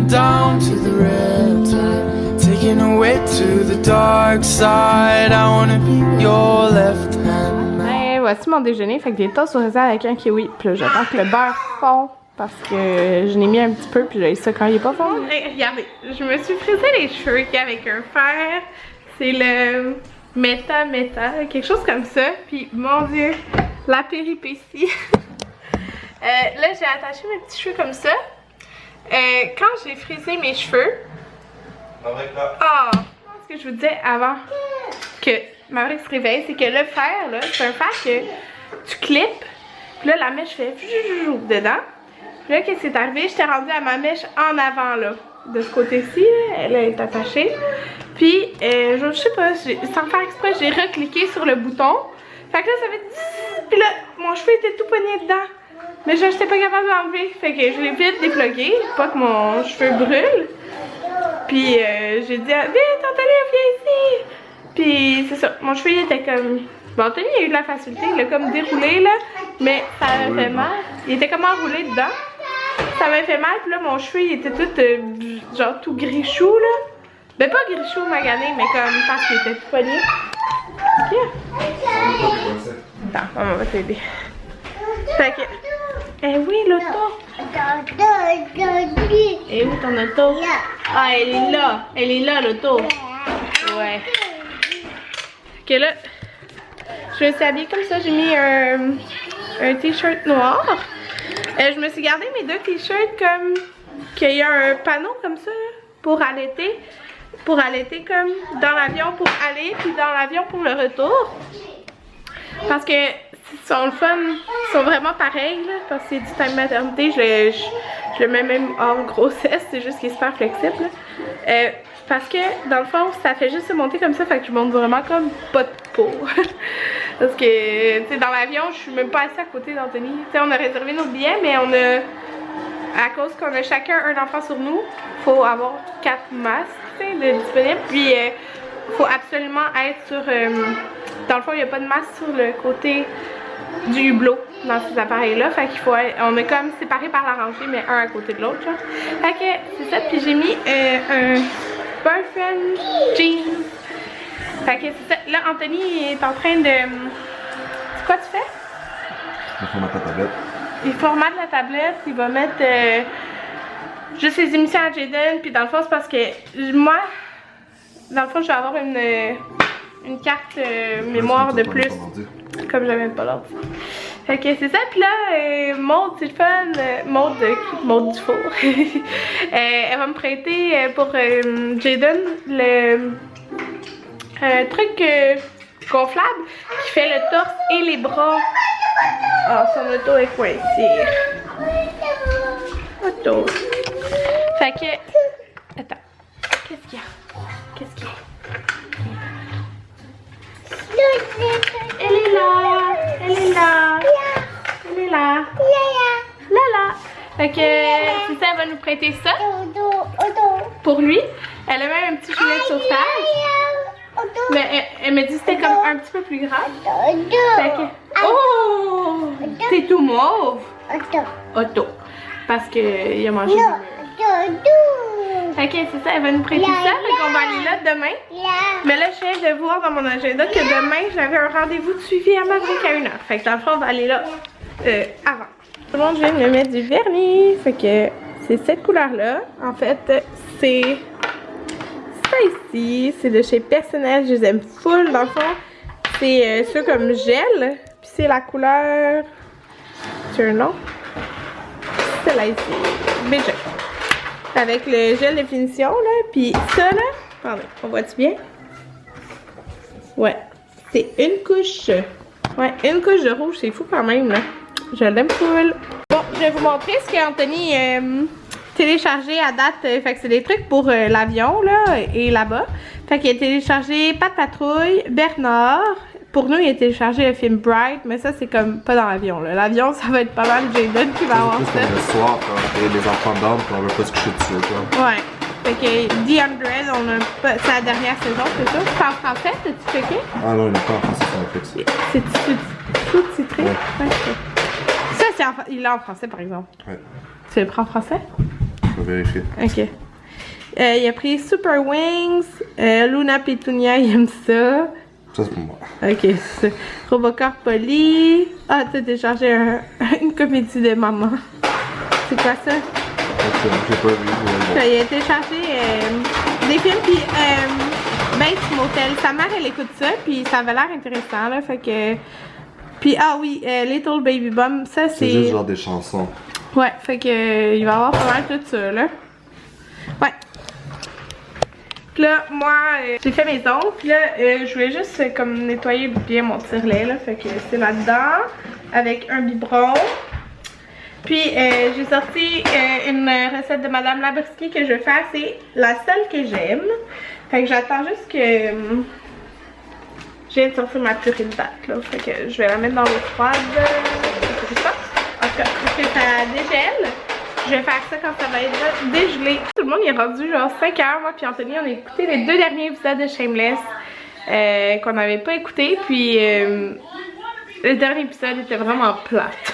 down to the riptide, taking away to the dark side. I wanna be your left hand. Ben, voici mon déjeuner, fait que des toasts au raisin avec un kiwi. Puis là, j'attends que le beurre fond parce que je l'ai mis un petit peu, puis j'ai ça quand il est pas fond. Hey, regardez, je me suis frisé les cheveux avec un fer. C'est le Meta, quelque chose comme ça. Puis mon Dieu, la péripétie. Là, j'ai attaché mes petits cheveux comme ça. Quand j'ai frisé mes cheveux. Ah, ce que je vous disais avant que Maverick se réveille, c'est que le fer, là, c'est un fer que tu clips. Puis là, la mèche fait dedans. Puis là, qu'est-ce qui est arrivé? J'étais rendue à ma mèche en avant, là. De ce côté-ci, elle est attachée. Puis, je sais pas, sans faire exprès, j'ai recliqué sur le bouton. Fait que là, ça fait... Puis là, mon cheveu était tout pogné dedans. Mais je n'étais pas capable d'enlever. Fait que je l'ai vite déplugué, pas que mon cheveu brûle. Puis, j'ai dit, vite, Anthony, viens ici. Puis, c'est ça, mon cheveu, il était comme... Bon, Anthony, il a eu de la facilité, il a comme déroulé, là. Mais ça avait fait mal. Il était comme enroulé dedans. Ça m'avait fait mal, puis là, mon cheveu, il était tout, genre, tout grichou, là. Ben, pas grichou magané, mais comme parce qu'il était tout pogné. Ok. Attends, maman va t'aider. Fait que... Eh oui, l'auto! Eh où ton auto? Ah, elle est là, l'auto. Ouais. Ok, là, je me suis habillée comme ça, j'ai mis un t-shirt noir. Je me suis gardé mes deux t-shirts comme qu'il y a un panneau comme ça pour allaiter. Pour allaiter comme dans l'avion pour aller, puis dans l'avion pour le retour. Parce que sont le fun, ils sont vraiment pareils là, parce que c'est du time maternité, je le mets même hors grossesse, c'est juste qu'il est super flexible. Parce que dans le fond, ça fait juste se monter comme ça, fait que je monte vraiment comme pas de peau. Parce que, tu sais, dans l'avion, je suis même pas assise à côté d'Anthony. Tu sais, on a réservé nos billets, mais on a, à cause qu'on a chacun un enfant sur nous, faut avoir 4 masques, tu sais, de disponibles. Puis, faut absolument être sur, dans le fond, il n'y a pas de masque sur le côté du hublot dans ces appareils-là. Fait qu'il faut, on est comme séparés par la rangée, mais un à côté de l'autre. Fait que c'est ça. Puis j'ai mis un boyfriend jeans. Fait que c'est ça. Là, Anthony est en train de... C'est quoi tu fais? Il formate la tablette. Il formate la tablette. Il va mettre juste les émissions à Jaden. Puis dans le fond, c'est parce que moi, dans le fond, je vais avoir une carte mémoire de plus. Comme j'avais même pas l'ordi. Fait que c'est ça, puis là, Maud, c'est le fun. Maud du four. Elle va me prêter pour Jaden le truc gonflable qui fait le torse et les bras. Ah, son auto est coincée. Auto. Fait que. Attends. Qu'est-ce qu'il y a? Qu'est-ce qu'il y a? Elle est là! Elle est là! Elle est là! Lala! Fait que c'est ça, elle va nous prêter ça pour lui. Elle a même un petit gilet de sauvetage. Mais elle me dit que c'était comme un petit peu plus grave. Fait que... Oh! T'es tout mauve! Otto. Parce qu'il a mangé du mur. Ok, c'est ça, elle va nous prêter ça, fait qu'on va aller là demain. Mais là, je viens de voir dans mon agenda que demain, j'avais un rendez-vous de suivi à Maverick à 1h. Fait que dans le fond, on va aller là avant. Tout le monde vient de me mettre du vernis. Fait que c'est cette couleur-là. En fait, c'est ça ici. C'est de chez Personnel. Je les aime full. Dans le fond, c'est ceux comme gel. Puis c'est la couleur... C'est un nom? C'est là ici. Beige. Avec le gel de finition là, puis ça là, attendez, on voit-tu bien? Ouais, c'est une couche. Ouais, une couche de rouge, c'est fou quand même là. Je l'aime full. Bon, je vais vous montrer ce qu'Anthony téléchargé à date. Fait que c'est des trucs pour l'avion là et là-bas. Fait qu'il a téléchargé Pat Patrouille, Bernard. Pour nous, il a téléchargé le film Bright, mais ça, c'est comme pas dans l'avion. L'avion, ça va être pas mal Jaden qui va avoir ça. C'est le soir, quand il y a des enfants d'âme, puis on veut pas se coucher dessus. Ouais. Fait que The 100, on a pas. C'est la dernière saison, c'est ça? C'est en français, t'as-tu checké? Ah non, il n'est pas en français, c'est en fait. C'est sous-titré? Ouais. Ça, il est en français, par exemple. Ouais. Tu le prends en français? Je vais vérifier. Ok. Il a pris Super Wings. Luna Petunia, il aime ça. Ça, c'est pour moi. Ok, c'est ça. Robocop Polly. Ah, t'as téléchargé une comédie de maman. C'est quoi ça? J'ai pas vu. Il a téléchargé des films, puis Bates Motel. Sa mère, elle écoute ça, puis ça avait l'air intéressant, là, fait que... Puis, ah oui, Little Baby Bum, ça c'est... C'est juste genre des chansons. Ouais, fait que il va y avoir pas mal tout ça, là. Ouais. Puis là, moi, j'ai fait mes ongles, puis là, je voulais juste comme nettoyer bien mon tire-lait, là, fait que c'est là-dedans, avec un biberon. Puis, j'ai sorti une recette de Madame Labriski que je vais faire, c'est la seule que j'aime. Fait que j'attends juste que... je viens de sortir ma purée de date, là, fait que je vais la mettre dans l'eau froide. En tout cas, pour que ça dégèle. Je vais faire ça quand ça va être dégelé. Tout le monde est rendu genre 5 heures. Moi puis Anthony, on a écouté les 2 derniers épisodes de Shameless qu'on n'avait pas écouté. Puis le dernier épisode était vraiment plate.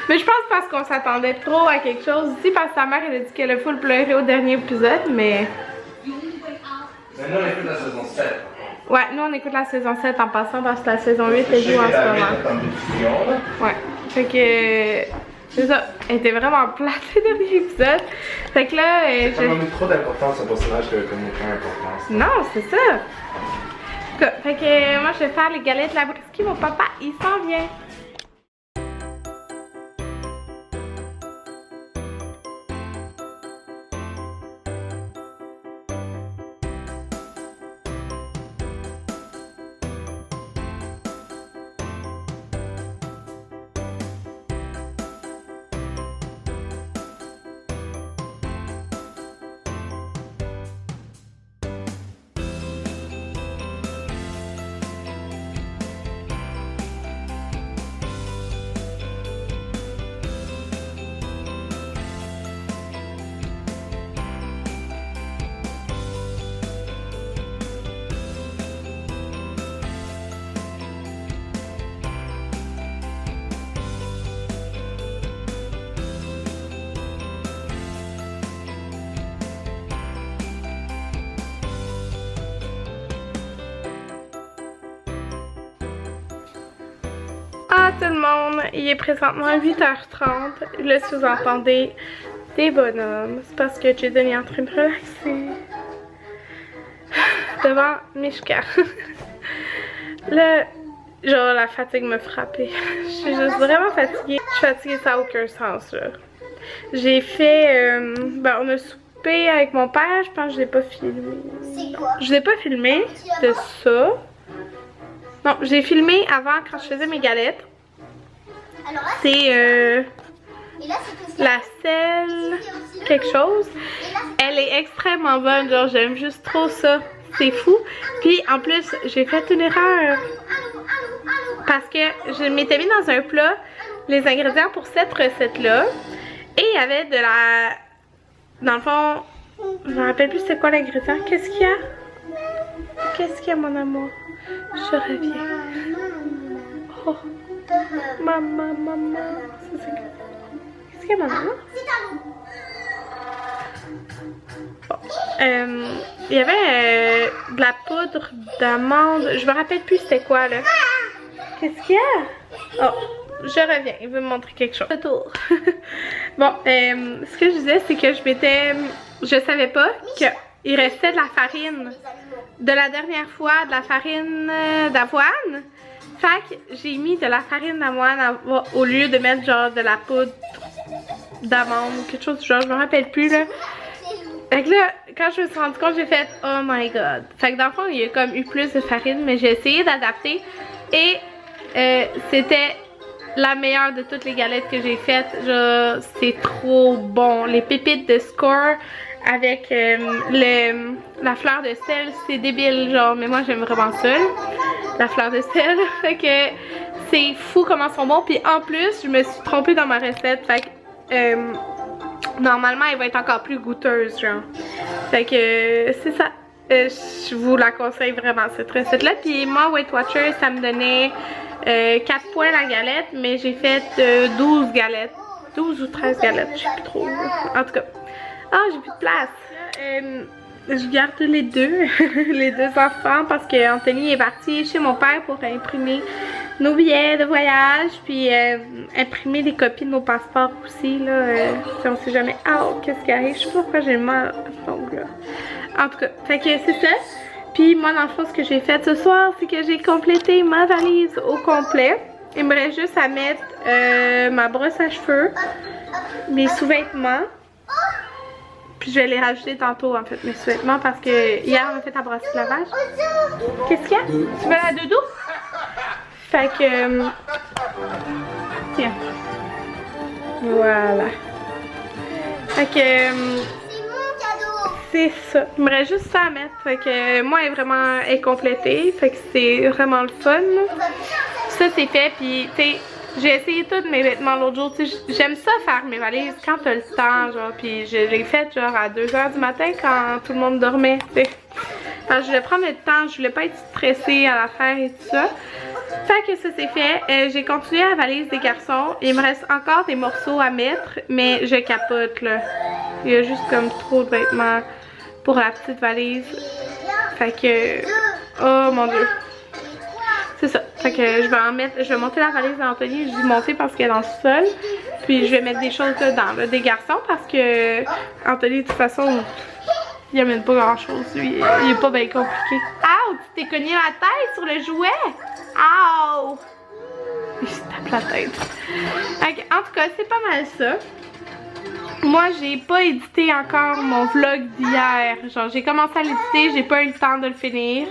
Mais je pense parce qu'on s'attendait trop à quelque chose. Aussi parce que sa mère elle a dit qu'elle a full pleuré au dernier épisode. Mais nous on écoute la saison 7. Ouais, nous on écoute la saison 7 en passant parce que la saison 8 est jouée en ce moment. Ouais, fait que... c'est ça, elle était vraiment plate le dernier épisode. Fait que là, j'ai vraiment mis trop d'importance au personnage qui avait comme aucune importance. Non, c'est ça. Fait que moi je vais faire les galettes Labriski, mon papa il s'en vient. Ah tout le monde, il est présentement 8h30. Là si vous entendez des bonhommes, c'est parce que Jaden est en train de relaxer devant Mishka. Là, genre la fatigue me frappait. Je suis juste vraiment fatiguée. Je suis fatiguée, ça n'a aucun sens là. J'ai fait, ben on a soupé avec mon père, je pense que je l'ai pas filmé. C'est quoi? Je l'ai pas filmé de ça. Non, j'ai filmé avant quand je faisais mes galettes. Alors là, C'est et là, c'est la selle quelque chose. Elle est extrêmement bonne, genre j'aime juste trop ça. C'est fou. Puis en plus, j'ai fait une erreur. Parce que je m'étais mis dans un plat les ingrédients pour cette recette-là. Et il y avait de la... Dans le fond, je me rappelle plus c'est quoi l'ingrédient. Qu'est-ce qu'il y a? Qu'est-ce qu'il y a mon amour? Je reviens. Oh. Maman. Qu'est-ce qu'il y a mon amour? Bon. Il y avait de la poudre d'amande. Je me rappelle plus c'était quoi là. Qu'est-ce qu'il y a? Oh, je reviens. Il veut me montrer quelque chose. Retour. Bon, ce que je disais, c'est que je savais pas qu'il restait de la farine de la dernière fois, de la farine d'avoine. Fait que j'ai mis de la farine d'avoine au lieu de mettre genre de la poudre d'amande ou quelque chose du genre, je me rappelle plus là. Fait que là, quand je me suis rendu compte, j'ai fait oh my god. Fait que dans le fond, il y a comme eu plus de farine, mais j'ai essayé d'adapter et c'était la meilleure de toutes les galettes que j'ai faites. C'est trop bon. Les pépites de Score avec la fleur de sel, c'est débile genre, mais moi j'aime vraiment ça, la fleur de sel. Fait que c'est fou comment ils sont bons. Puis en plus, je me suis trompée dans ma recette. Fait que normalement, elle va être encore plus goûteuse, genre. Fait que c'est ça. Je vous la conseille vraiment cette recette-là. Puis moi, Weight Watchers, ça me donnait 4 points la galette, mais j'ai fait 12 galettes. 12 ou 13 galettes, je sais plus trop. En tout cas. Ah, j'ai plus de place. Je garde les deux, les deux enfants parce que Anthony est parti chez mon père pour imprimer nos billets de voyage, puis imprimer des copies de nos passeports aussi, là. On sait jamais, qu'est-ce qui arrive, je sais pas pourquoi j'ai mal à ce là. En tout cas, fait que c'est ça. Puis moi, dans le fond, ce que j'ai fait ce soir, c'est que j'ai complété ma valise au complet. Il me reste juste à mettre ma brosse à cheveux, mes sous-vêtements. Puis je vais les rajouter tantôt, en fait, mes sous-vêtements, parce que hier, on a fait la brosse de lavage. Qu'est-ce qu'il y a? Tu veux la doudou? Fait que... tiens. Voilà. Fait que... c'est ça. Il me reste juste ça à mettre. Fait que moi, elle est vraiment complétée. Fait que c'est vraiment le fun. Ça, c'est fait. Puis, tu sais, j'ai essayé tous mes vêtements l'autre jour. J'aime ça faire mes valises quand t'as le temps, genre. Puis je l'ai fait genre à 2 h du matin quand tout le monde dormait, tu sais. Parce que je voulais prendre le temps, je voulais pas être stressée à la faire et tout ça. Fait que ça c'est fait. J'ai continué la valise des garçons. Il me reste encore des morceaux à mettre, mais je capote là. Il y a juste comme trop de vêtements pour la petite valise. Fait que... oh mon dieu. C'est ça. Fait que je vais monter la valise d'Anthony. Je dis monter parce qu'elle est dans le sol. Puis je vais mettre des choses dedans, là, des garçons, parce que Anthony de toute façon, il amène pas grand chose. Lui, il est pas bien compliqué. Ouh, tu t'es cogné la tête sur le jouet. Ouh. Il se tape la tête. Okay, en tout cas, c'est pas mal ça. Moi, j'ai pas édité encore mon vlog d'hier. Genre, j'ai commencé à l'éditer, j'ai pas eu le temps de le finir.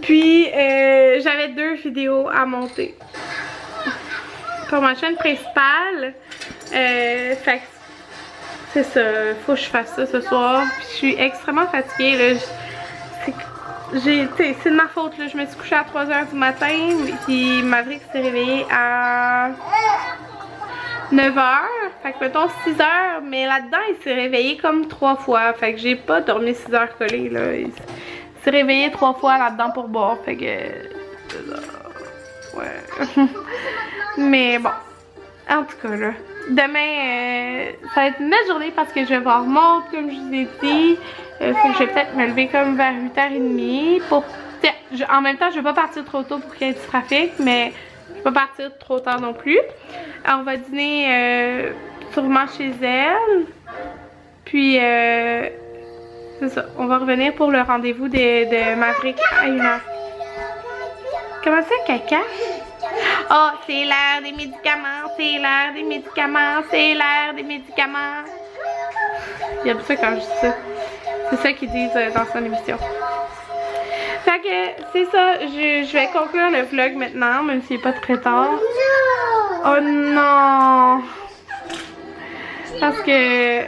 Puis, j'avais 2 vidéos à monter pour ma chaîne principale. Fait que c'est ça, faut que je fasse ça ce soir. Puis, je suis extrêmement fatiguée, là. C'est de ma faute, là. Je me suis couchée à 3 h du matin. Puis, Maverick s'est réveillé à 9 h. Fait que mettons 6 h. Mais là-dedans, il s'est réveillé comme 3 fois. Fait que j'ai pas dormi 6 h collées, là. Il s'est réveillé 3 fois là-dedans pour boire. Fait que... ouais. Mais bon. En tout cas, là. Demain, ça va être une belle journée parce que je vais voir Maud, comme je vous ai dit. Fait que je vais peut-être me lever comme vers 8 h 30 pour... en même temps, je vais pas partir trop tôt pour qu'il y ait du trafic, mais je vais pas partir trop tard non plus. Alors, on va dîner sûrement chez elle. Puis, c'est ça. On va revenir pour le rendez-vous de Maverick à 1 h. Comment ça, caca? Oh, c'est l'heure des médicaments, c'est l'heure des médicaments, c'est l'heure des médicaments. Il aime ça quand je dis ça. C'est ça qu'ils disent dans son émission. Fait que c'est ça, je vais conclure le vlog maintenant, même s'il n'est pas très tard. Oh non! Parce que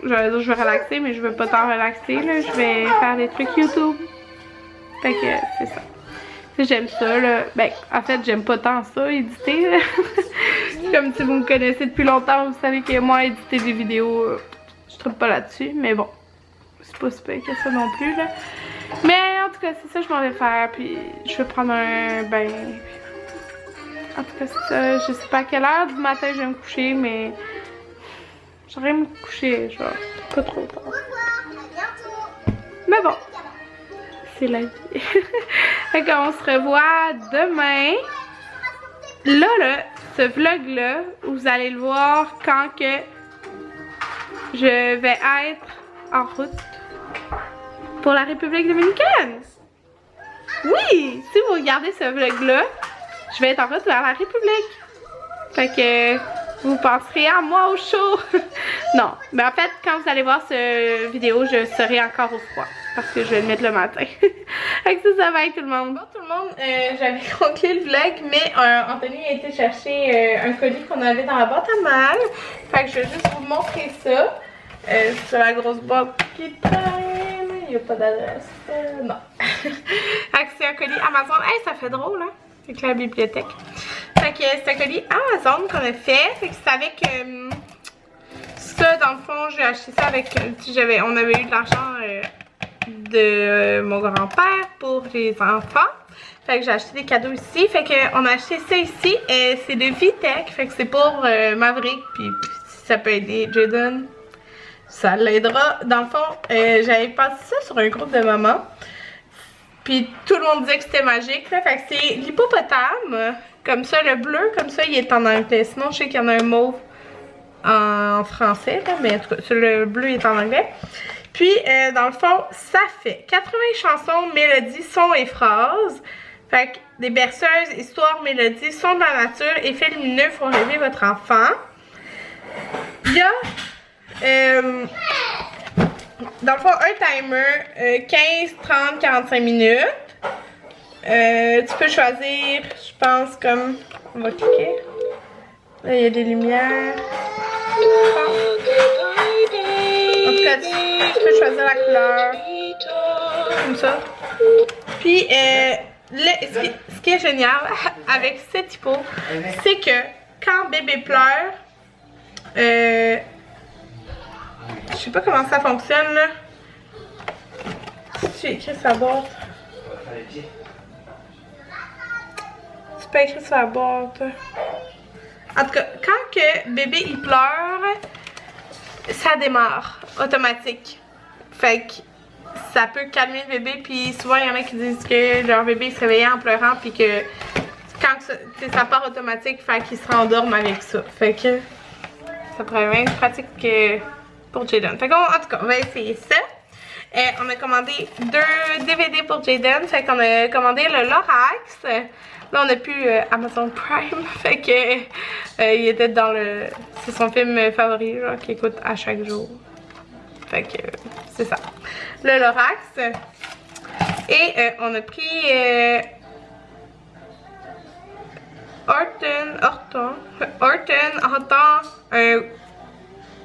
je vais relaxer, mais je veux pas tant relaxer, là. Je vais faire des trucs YouTube. Fait que c'est ça. J'aime ça, là. Ben, en fait, j'aime pas tant ça, éditer, là. Comme si vous me connaissez depuis longtemps, vous savez que moi, éditer des vidéos, je trouve pas là-dessus. Mais bon, c'est pas super que ça non plus, là. Mais en tout cas, c'est ça que je m'en vais faire. Puis je vais prendre un bain. En tout cas, c'est ça. Je sais pas à quelle heure du matin je vais me coucher, mais j'aurais me coucher, genre, pas trop tard. Mais bon. C'est la vie. Fait qu'on se revoit demain. Là, ce vlog-là, vous allez le voir quand que je vais être en route pour la République dominicaine. Oui! Si vous regardez ce vlog-là, je vais être en route vers la République. Fait que vous penserez à moi au chaud. Non, mais en fait, quand vous allez voir cette vidéo, je serai encore au froid. Parce que je vais le mettre le matin. Fait que ça va être tout le monde. Bon tout le monde, j'avais conclu le vlog, mais Anthony a été chercher un colis qu'on avait dans la boîte à mal. Fait que je vais juste vous montrer ça. C'est la grosse boîte qui traîne. Il n'y a pas d'adresse. Non. Fait que c'est un colis Amazon. Hey, ça fait drôle, hein? Avec la bibliothèque. Fait que c'est un colis Amazon qu'on a fait. Fait que c'est avec... ça, dans le fond, j'ai acheté ça avec... on avait eu de l'argent... de mon grand-père pour les enfants. Fait que j'ai acheté des cadeaux ici. Fait qu'on a acheté ça ici. C'est de Vitech. Fait que c'est pour Maverick. Puis si ça peut aider Jaden, ça l'aidera. Dans le fond, j'avais passé ça sur un groupe de mamans. Puis tout le monde disait que c'était magique. Là. Fait que c'est l'hippopotame. Comme ça, le bleu, comme ça, il est en anglais. Sinon, je sais qu'il y en a un mauve en français. Là, mais en tout cas, le bleu est en anglais. Puis, dans le fond, ça fait 80 chansons, mélodies, sons et phrases. Fait que des berceuses, histoires, mélodies, sons de la nature, effets lumineux font rêver votre enfant. Il y a, dans le fond, un timer, 15, 30, 45 minutes. Tu peux choisir, je pense, comme... On va cliquer. Là, il y a des lumières. En tout cas, tu peux choisir la couleur. Comme ça. Puis, ce qui est génial avec cette hippo, c'est que quand bébé pleure, je sais pas comment ça fonctionne là. Si tu écris sa boîte. Tu peux écrire sur la boîte. En tout cas, quand que bébé il pleure, ça démarre automatique. Fait que ça peut calmer le bébé, puis souvent il y en a qui disent que leur bébé se réveillait en pleurant, puis que quand ça part automatique, fait qu'ils se rendorment avec ça. Fait que ça pourrait même être pratique pour Jaden. Fait qu'en tout cas, on va essayer ça. On a commandé 2 DVD pour Jaden, fait qu'on a commandé le Lorax. Là, on a plus Amazon Prime, fait que il était dans le... C'est son film favori, genre, qu'il écoute à chaque jour. Fait que c'est ça. Le Lorax. Et on a pris Horton,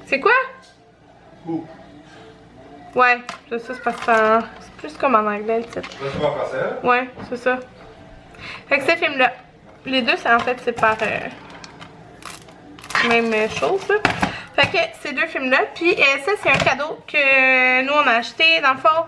c'est quoi? Ouais, ça c'est parce que c'est plus comme en anglais le titre. C'est pas français? Ouais, c'est ça. Fait que ces films-là, les deux, c'est en fait, c'est par même chose, là. Fait que ces 2 films-là, puis ça, c'est un cadeau que nous, on a acheté. Dans le fond,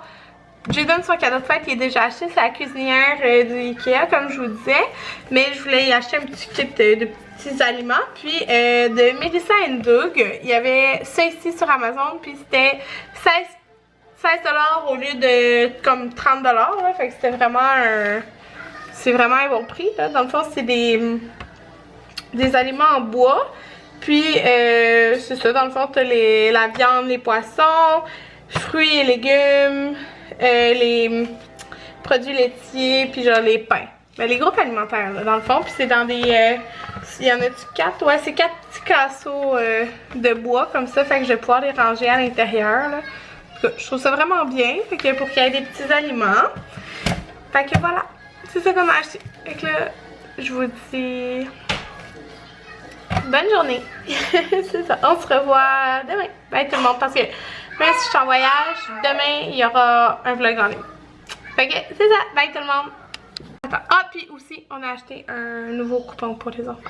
Jaden, son cadeau de fête, il est déjà acheté. C'est la cuisinière du Ikea, comme je vous disais. Mais je voulais y acheter un petit kit de petits aliments. Puis de Melissa & Doug, il y avait ça ici sur Amazon, puis c'était 16 $ au lieu de comme 30 $. Là. Fait que c'était vraiment un... C'est vraiment un bon prix. Là. Dans le fond, c'est des aliments en bois. Puis, c'est ça, dans le fond, t'as la viande, les poissons, fruits et légumes, les produits laitiers, puis genre les pains. Mais les groupes alimentaires, là, dans le fond. Puis c'est dans des... il y en a-tu 4? Ouais, c'est 4 petits casseaux de bois, comme ça. Fait que je vais pouvoir les ranger à l'intérieur, là. En tout cas, je trouve ça vraiment bien. Fait que pour qu'il y ait des petits aliments. Fait que voilà. C'est ça qu'on a acheté. Fait que là, je vous dis... bonne journée. C'est ça. On se revoit demain. Bye tout le monde. Parce que même si je suis en voyage, demain, il y aura un vlog en ligne. Fait que c'est ça. Bye tout le monde. Attends. Ah, puis aussi, on a acheté un nouveau coupon pour les enfants.